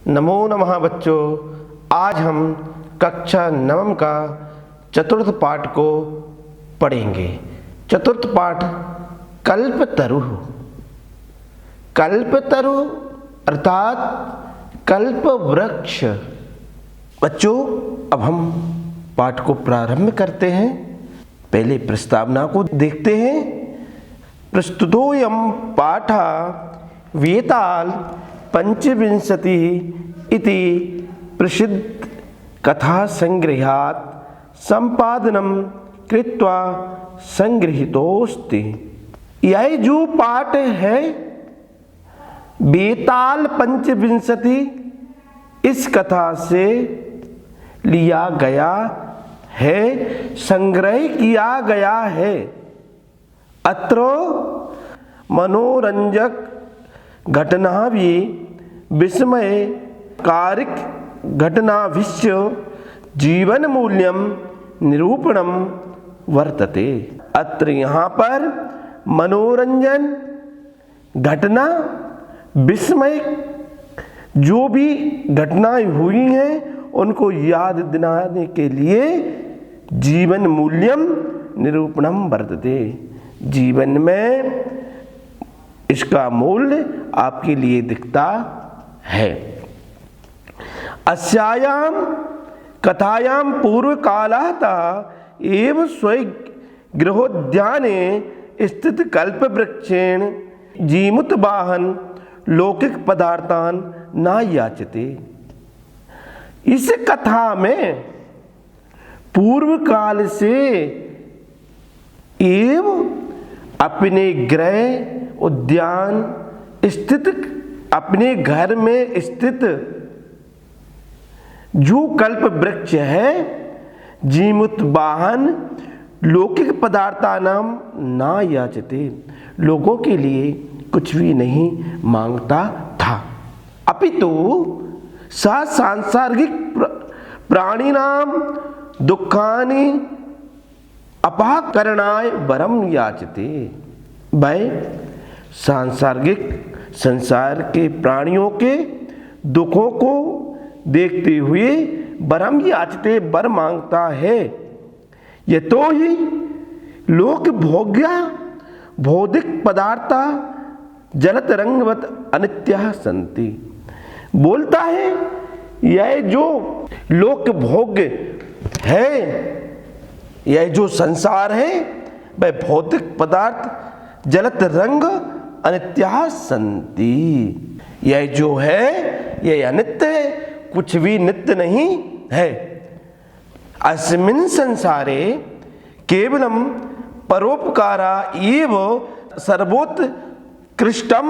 नमो नमः बच्चों। आज हम कक्षा नवम का चतुर्थ पाठ को पढ़ेंगे। चतुर्थ पाठ कल्पतरु। कल्पतरु अर्थात कल्प वृक्ष। बच्चों, अब हम पाठ को प्रारंभ करते हैं। पहले प्रस्तावना को देखते हैं। प्रस्तुतोऽयं पाठः वेताल पंचविंशति इति प्रसिद्ध कथा संग्रहात् संपादनं कृत्वा संगृहीतोऽस्ति। यह जो पाठ है बेताल पंचविंशति, इस कथा से लिया गया है, संग्रह किया गया है। अत्र मनोरंजक घटना भी विस्मयकारिक घटनाभिश्च जीवन मूल्यम निरूपणम वर्तते। अत्र यहाँ पर मनोरंजन घटना, विस्मय जो भी घटनाएं हुई हैं उनको याद दिलाने के लिए जीवन मूल्यम निरूपणम वर्तते। जीवन में इसका मूल्य आपके लिए दिखता है। अस्यायाम कथायाम पूर्व कालतः एव स्वगृहोद्याने स्थित कल्प वृक्षेण जीमुत वाहन लौकिक पदार्थान न याचते। इस कथा में पूर्व काल से एव अपने गृह उद्यान स्थित, अपने घर में स्थित जो कल्प वृक्ष है, जीमुत वाहन लौकिक पदार्थानाम ना याचते, लोगों के लिए कुछ भी नहीं मांगता था, अपितु सा सांसारिक प्राणिनाम दुखानि अपाकरणाय वरम याचते। वह सांसारिक संसार के प्राणियों के दुखों को देखते हुए वरम याचते, वर मांगता है। यह तो ही लोक भोग्या भौतिक पदार्था जलत रंगवत अनित्या संति। बोलता है यह जो लोक भोग्य है, यह जो संसार है, वह भौतिक पदार्थ जलत रंग अनित्या संति। यह जो है यह अनित्य है, कुछ भी नित्य नहीं है। अस्मिन् संसारे केवलम परोपकारा एव सर्वोत्कृष्टम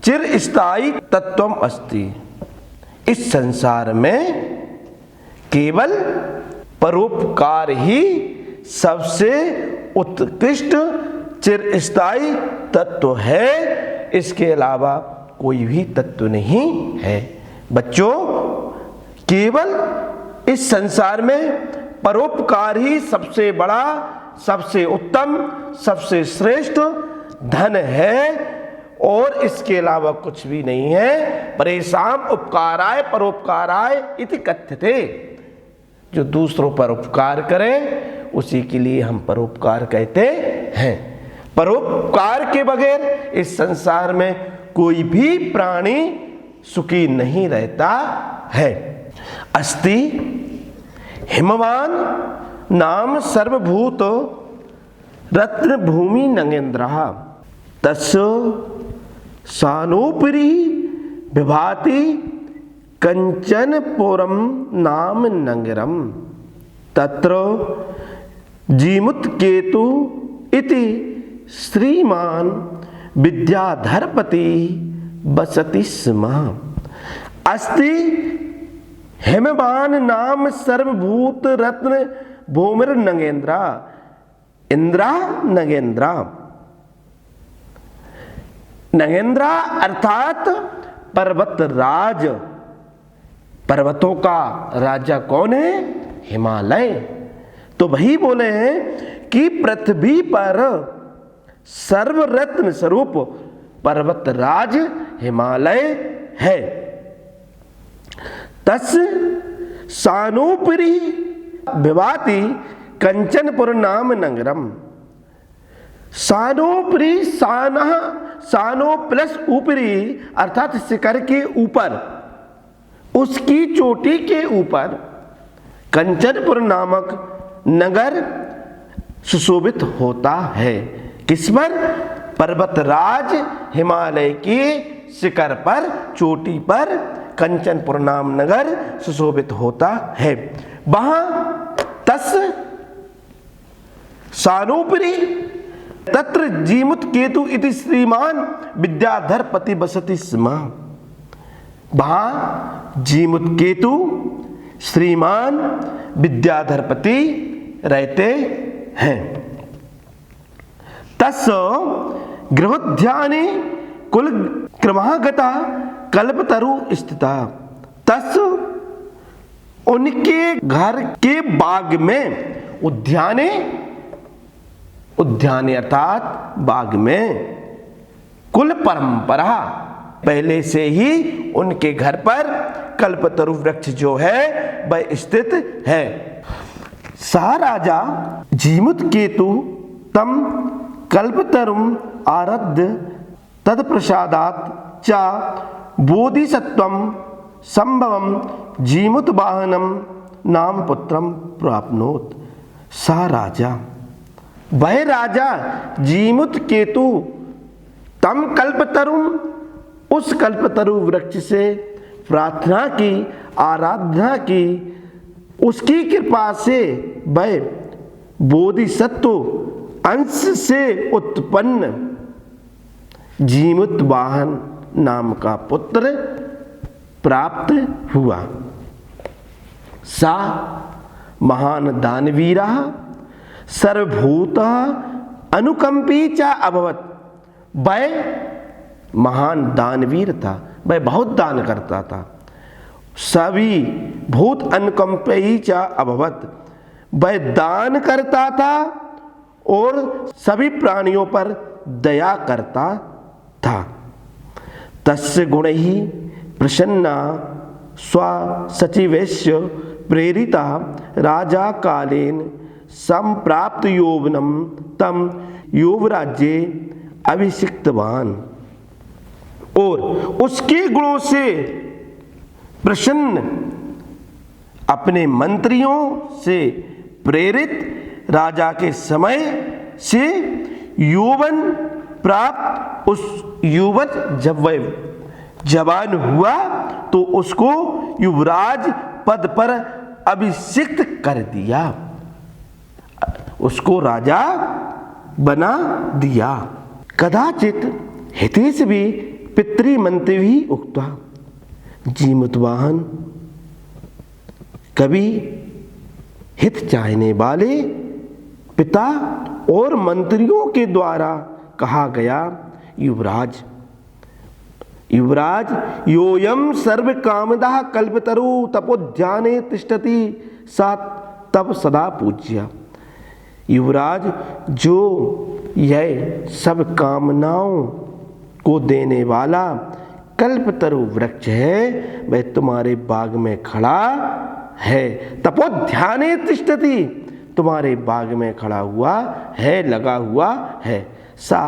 चिरस्थायी तत्वम अस्ति। इस संसार में केवल परोपकार ही सबसे उत्कृष्ट चिरस्थायी तत्व है, इसके अलावा कोई भी तत्व नहीं है। बच्चों, केवल इस संसार में परोपकार ही सबसे बड़ा, सबसे उत्तम, सबसे श्रेष्ठ धन है और इसके अलावा कुछ भी नहीं है। परेशान उपकाराय परोपकाराय इति कथ्यते। जो दूसरों पर उपकार करे उसी के लिए हम परोपकार कहते हैं। परोपकार के बगैर इस संसार में कोई भी प्राणी सुखी नहीं रहता है। अस्ति हिमवान नाम सर्वभूत रत्न भूमि नगेन्द्रः तस्य सानोपरि विभाति कंचन पुरम नाम नगरम तत्र जीमुत केतु इति श्रीमान विद्याधरपति बसति स्म। अस्ति हिमवान नाम सर्वभूत रत्न भूमिर नगेन्द्रा। इंद्रा नगेन्द्रा, नगेन्द्रा अर्थात पर्वत राज। पर्वतों का राजा कौन है? हिमालय। तो वही बोले हैं कि पृथ्वी पर सर्वरत्न स्वरूप पर्वत राज हिमालय है। तस् सानोपरि विभाति कंचनपुर नाम नगरम। सानोपरि, सानः, सानो प्लस ऊपरी अर्थात शिखर के ऊपर, उसकी चोटी के ऊपर कंचनपुर नामक नगर सुशोभित होता है। किस पर? पर्वतराज हिमालय के शिखर पर, चोटी पर कंचनपुर नाम नगर सुशोभित होता है। वहां तस् सानोपरि तत्र जीमुत केतु इति श्रीमान विद्याधर पति बसति स्म। वहां जीमुत केतु श्रीमान विद्याधरपति रहते हैं। तस् गृहोद्याने कुल क्रमागता कल्पतरु स्थिता। तस् उनके घर के बाग में, उद्याने, उद्याने अर्थात बाग में, कुल परंपरा पहले से ही उनके घर पर कल्पतरु वृक्ष जो है वह स्थित है। सा राजा जीमुत केतु तम कल्पतरुम आराध्य तत्प्रसादात च बोधिसत्वम संभवम जीमुत वाहनम नाम पुत्रम प्राप्नोत। सा राजा, वह राजा जीमुत केतु तम कल्पतरुम, उस कल्पतरु वृक्ष से प्रार्थना की, आराधना की, उसकी कृपा से वह बोधिसत्व अंश से उत्पन्न जीमुत वाहन नाम का पुत्र प्राप्त हुआ। सा महान दानवीरा सर्वभूत अनुकंपी च अभवत। वह महान दानवीर था, वह बहुत दान करता था। सभी भूत अनुकंपी च अभवत, वह दान करता था और सभी प्राणियों पर दया करता था। तस्य गुणैः प्रसन्ना स्वसचिवस्य प्रेरिता राजा कालेन संप्राप्त यौवनम तम युवराज्ये अभिषिक्तवान। और उसके गुणों से प्रसन्न अपने मंत्रियों से प्रेरित राजा के समय से यौवन प्राप्त उस युवक जब वह जवान हुआ तो उसको युवराज पद पर अभिषिक्त कर दिया, उसको राजा बना दिया। कदाचित हितेश भी पितृमंत्री भी उक्ता। जीमुतवाहन कभी हित चाहने वाले पिता और मंत्रियों के द्वारा कहा गया, युवराज, युवराज योयम सर्व कामदः कल्पतरु तपोध्याने तिष्ठति सा तब सदा पूज्य। युवराज, जो यह सब कामनाओं को देने वाला कल्पतरु वृक्ष है वह तुम्हारे बाग में खड़ा है। तपोध्याने तिष्ठति, तुम्हारे बाग में खड़ा हुआ है, लगा हुआ है। सा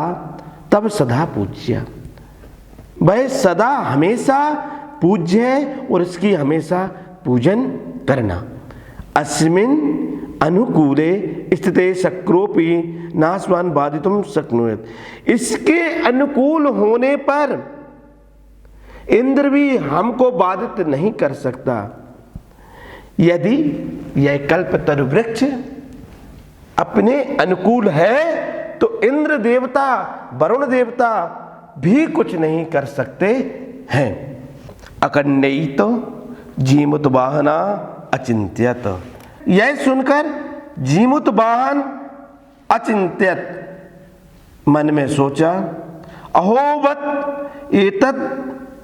तब सदा पूज्य, वह सदा हमेशा पूज्य है और इसकी हमेशा पूजन करना। अस्मिन अनुकूले स्थिते शक्रोपि नास्वान बाधितुम शक्नुयात्। इसके अनुकूल होने पर इंद्र भी हमको बाधित नहीं कर सकता। यदि यह कल्पतरु वृक्ष अपने अनुकूल है तो इंद्र देवता, वरुण देवता भी कुछ नहीं कर सकते हैं। अकन्नयित जीमुत वाहना अचिंत्यत। यह सुनकर जीमुत वाहन अचिंत्यत मन में सोचा, अहोवत एतत्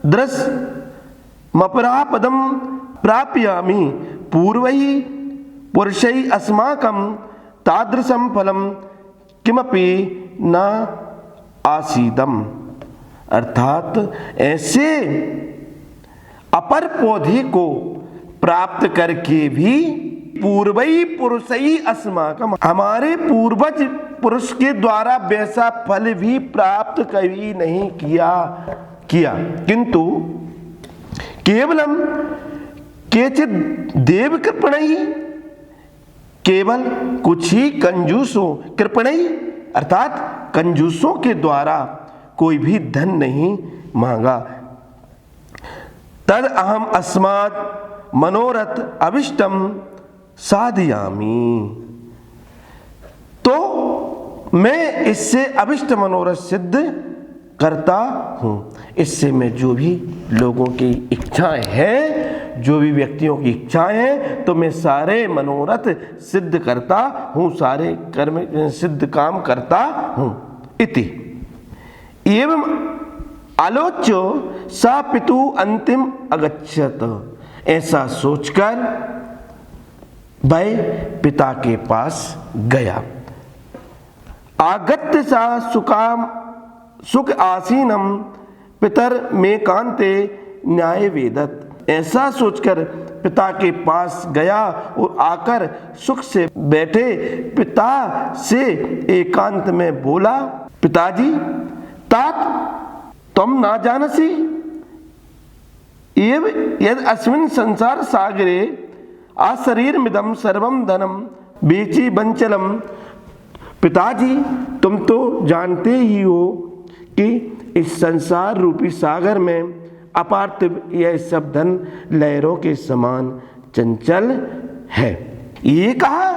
दृश्य मपरापदम प्राप्यामि पूर्वैः पुरुषैः अस्माकं तादृशं फलं किमपि न आसीदम। अर्थात ऐसे अपर पौधे को प्राप्त करके भी पूर्वई पुरुषई अस्माकम, हमारे पूर्वज पुरुष के द्वारा वैसा फल भी प्राप्त कभी नहीं किया किंतु केवलम केचित देव कृपणई, केवल कुछ ही कंजूसों, कृपणई अर्थात कंजूसों के द्वारा कोई भी धन नहीं मांगा। तद अहम अस्मात् मनोरथ अभिष्टम साधयामी, तो मैं इससे अभिष्ट मनोरथ सिद्ध करता हूँ। इससे मैं जो भी लोगों की इच्छाएं हैं, जो भी व्यक्तियों की इच्छाएं हैं, तो मैं सारे मनोरथ सिद्ध करता हूँ, सारे कर्म सिद्ध काम करता हूँ। इति एवं आलोच्य सा पितु अंतिम अगच्छत, ऐसा सोचकर वह पिता के पास गया। आगत्य सा सुख आसीनम पितर में कांते न्याय वेदत, ऐसा सोचकर पिता के पास गया और आकर सुख से बैठे पिता से एकांत में बोला, पिताजी तात तुम ना जानसी एव यद अस्मिन् संसार सागरे आशरीर मिदम सर्वम धनम बेची बंचलम। पिताजी तुम तो जानते ही हो कि इस संसार रूपी सागर में अपार्थिव यह सब धन लहरों के समान चंचल है। ये कहा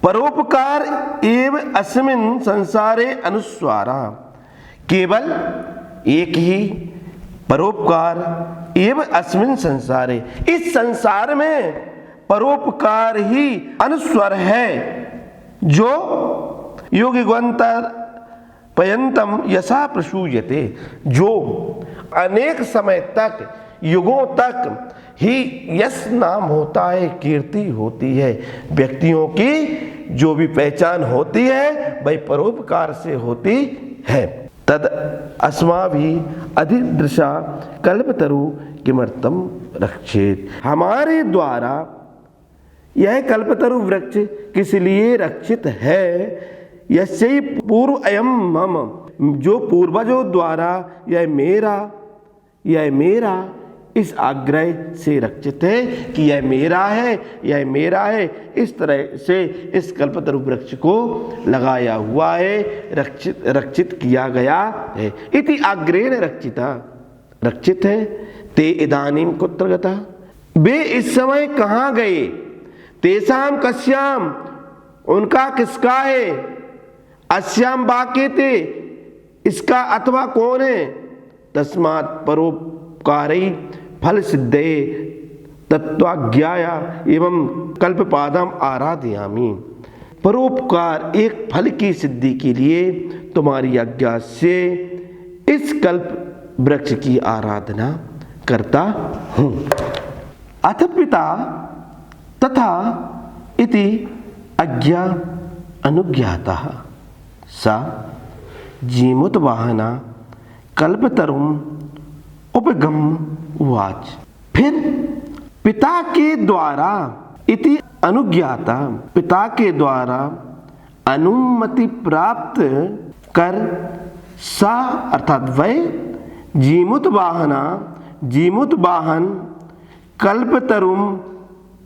परोपकार एव अस्मिन् संसारे अनुस्वारा, केवल एक ही परोपकार एव अस्मिन् संसारे, इस संसार में परोपकार ही अनुस्वर है, जो योगिगवंतर पर्यंतम यशा प्रसूयते, जो अनेक समय तक युगों तक ही यश नाम होता है, कीर्ति होती है। व्यक्तियों की जो भी पहचान होती है वही परोपकार से होती है। तद अस्माभिः अधिदृशा कल्पतरु किमर्थम रक्षेत, हमारे द्वारा यह कल्पतरु वृक्ष किस लिए रक्षित है। यस्य पूर्व अयम मम, जो पूर्वजों द्वारा यह मेरा इस आग्रह से रक्षित है कि यह मेरा है, इस तरह से इस कल्पतरु वृक्ष को लगाया हुआ है, रक्षित किया गया है। इति आग्रहेण रक्षित है। ते इदानीं कुत्र गता, वे इस समय कहाँ गए। तेषां कस्याम, उनका किसका है। अस्याम बाके ते, इसका अथवा कौन है। तस्मात् परोपकारी फल सिद्धे तत्वाज्ञाया एवं कल्पपादम आराधयामि, परोपकार एक फल की सिद्धि के लिए तुम्हारी आज्ञा से इस कल्प वृक्ष की आराधना करता हूँ। अथ पिता तथा इति आज्ञा अनुज्ञातः सा जीमुत वाहना कल्पतरुम उपगम उवाच। फिर पिता के द्वारा इति अनुज्ञाता, पिता के द्वारा अनुमति प्राप्त कर सा अर्थात वह जीमुत वाहन कल्पतरुम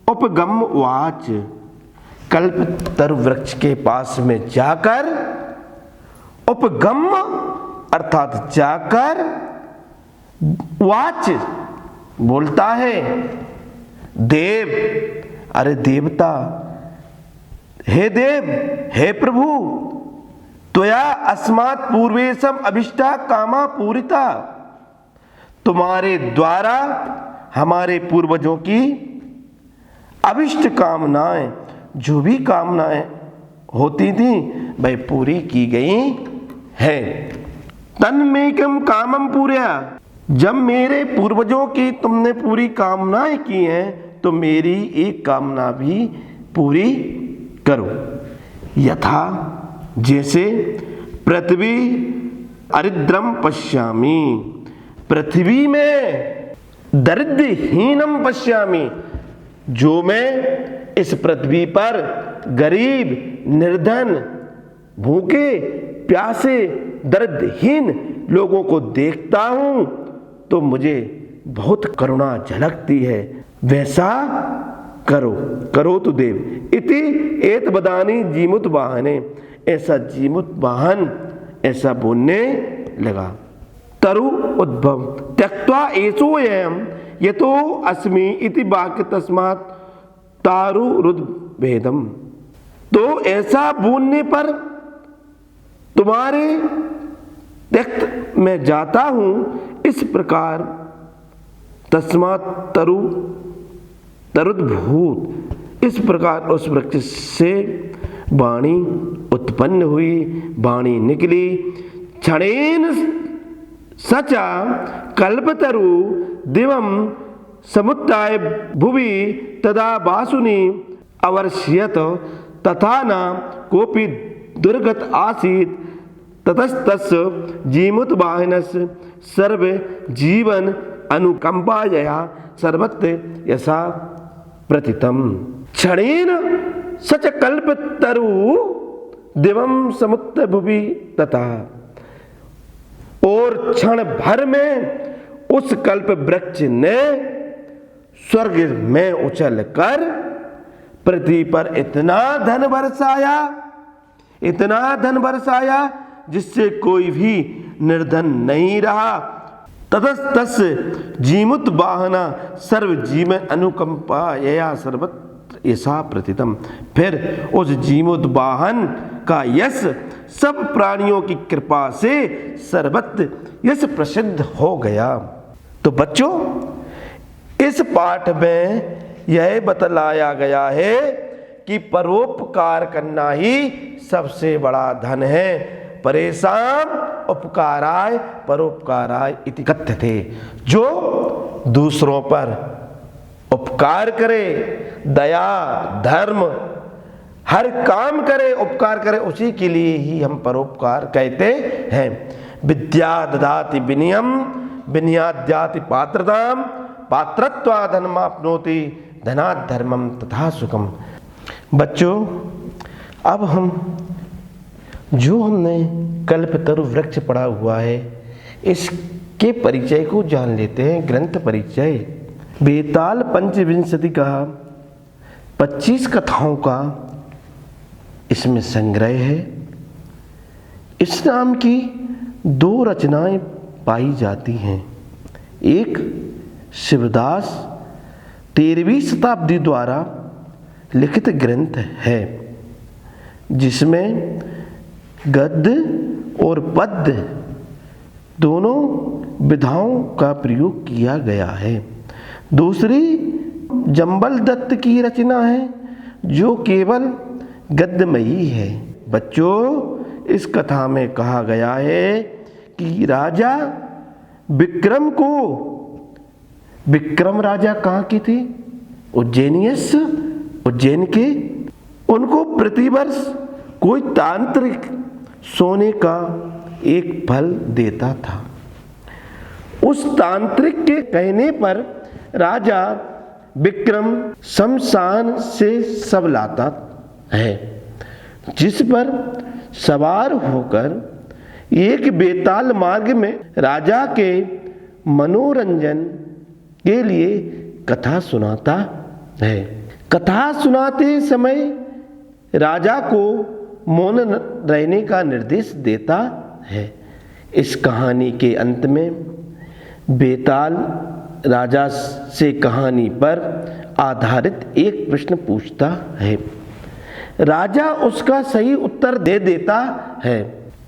उपगम उवाच, कल्पतरु वृक्ष के पास में जाकर, उपगम अर्थात जाकर, वाच बोलता है, देव, अरे देवता, हे देव, हे प्रभु, त्वया अस्मात् पूर्वेशम अभिष्टा कामा पूरिता, तुम्हारे द्वारा हमारे पूर्वजों की अभिष्ट कामनाएं, जो भी कामनाएं होती थी वह पूरी की गई है। तन्मेकम कामम पूर्या, जब मेरे पूर्वजों की तुमने पूरी कामनाएं की हैं तो मेरी एक कामना भी पूरी करो। यथा जैसे पृथ्वी अरिद्रम पश्यामि, पृथ्वी में दरिद्रहीनम पश्यामि, जो मैं इस पृथ्वी पर गरीब, निर्धन, भूखे, प्यासे, दर्दहीन लोगों को देखता हूं तो मुझे बहुत करुणा झलकती है। वैसा करो तो देव। इति एत बदानी जीमुत वाहने, ऐसा जीमुत वाहन ऐसा बोलने लगा। तरु उद्भव त्यक्त्वा एषो यम यतो अस्मि इति वाक्य तस्मात् तारु रुद्भेदम। तो ऐसा बोलने पर तुम्हारे त्यक्त मैं जाता हूं, इस प्रकार तस्मात् तरुद्भूत, इस प्रकार उस वृक्ष से वाणी उत्पन्न हुई, वाणी निकली। क्षणेन सचा कल्पतरु दिवम समुत्थाय भुवि तदा वासुनि अवर्ष्यत तथा न कोपि दुर्गत आसीत् ततस्तस्य जीमुत वाहनस्य सर्व जीवन अनुकंपाया सर्वत्र यथा प्रतितम। क्षणेन सच कल्पतरु दिवम समुत्थाय भुवि तथा, और क्षण भर में उस कल्प वृक्ष ने स्वर्ग में उछल कर पृथ्वी पर इतना धन बरसाया जिससे कोई भी निर्धन नहीं रहा। ततस्तस् जीमुत वाहना सर्व जीवन अनुकंपाया सर्वत्र ऐसा प्रतितम। फिर उस जीमुत वाहन का यश सब प्राणियों की कृपा से सर्वत्र यश प्रसिद्ध हो गया। तो बच्चों, इस पाठ में यह बतलाया गया है कि परोपकार करना ही सबसे बड़ा धन है। परेशान उपकाराय परोपकाराय इति कथ्यते। जो दूसरों पर उपकार करे, दया, धर्म, हर काम करे, उपकार करे, उसी के लिए ही हम परोपकार कहते हैं। विद्या ददाति विनयम, विनयाद्याति पात्रताम, पात्रत्वा धर्माप्नोति, धनात् धर्मम तथा सुखम। बच्चों, अब हम जो हमने कल्पतरु वृक्ष पढ़ा हुआ है इसके परिचय को जान लेते हैं। ग्रंथ परिचय। बेताल पंचविंशति का 25 कथाओं का इसमें संग्रह है। इस नाम की 2 रचनाएं पाई जाती हैं। एक शिवदास 13वीं शताब्दी द्वारा लिखित ग्रंथ है जिसमें गद्य और पद्य दोनों विधाओं का प्रयोग किया गया है। दूसरी जंबल दत्त की रचना है जो केवल गद्यमयी है। बच्चों, इस कथा में कहा गया है कि राजा विक्रम को, विक्रम राजा कहाँ के थे? उज्जैन के। उनको प्रतिवर्ष कोई तांत्रिक सोने का एक फल देता था। उस तांत्रिक के कहने पर राजा विक्रम शमशान से सब लाता है, जिस पर सवार होकर एक बेताल मार्ग में राजा के मनोरंजन के लिए कथा सुनाता है। कथा सुनाते समय राजा को मौन रहने का निर्देश देता है। इस कहानी के अंत में बेताल राजा से कहानी पर आधारित एक प्रश्न पूछता है। राजा उसका सही उत्तर दे देता है।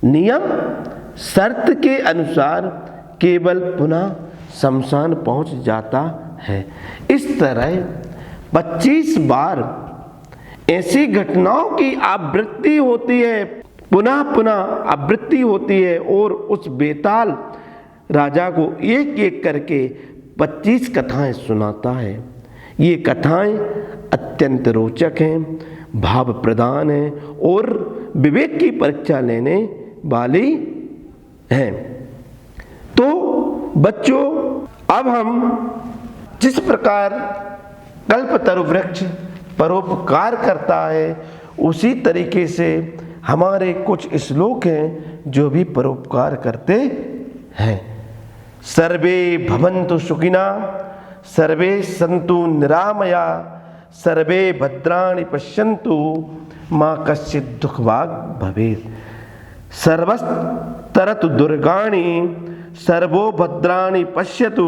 नियम शर्त के अनुसार केवल पुनः शमशान पहुंच जाता है। इस तरह 25 बार ऐसी घटनाओं की आवृत्ति होती है, पुनः पुनः आवृत्ति होती है और उस बेताल राजा को एक एक करके 25 कथाएं सुनाता है। ये कथाएं अत्यंत रोचक हैं, भाव प्रधान हैं और विवेक की परीक्षा लेने वाली हैं। तो बच्चों, अब हम जिस प्रकार कल्पतरु वृक्ष परोपकार करता है, उसी तरीके से हमारे कुछ श्लोक हैं जो भी परोपकार करते हैं। सर्वे भवन्तु सुखिना, सर्वे सन्तु निरामया, सर्वे भद्राणि पश्यन्तु, माँ कश्चित् दुःखभाग् भवेत्। सर्वस्तरतु दुर्गाणि, सर्वो भद्राणि पश्यतु,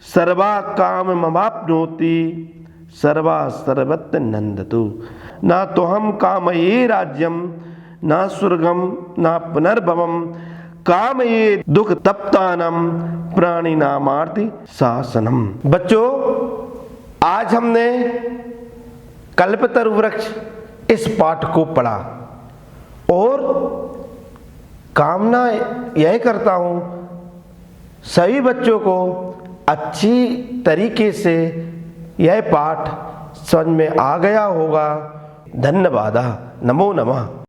सर्वा काममवाप्नोति, सर्वा सर्वत्र नंदतु। ना तो हम कामये राज्यम, ना स्वर्गम, ना पुनर्भवम, कामये दुख तप्तानम, प्राणी नामार्ति शासनम। बच्चों, आज हमने कल्पतरु वृक्ष इस पाठ को पढ़ा और कामना यह करता हूँ सभी बच्चों को अच्छी तरीके से यह पाठ समझ में आ गया होगा। धन्यवाद। नमो नमः।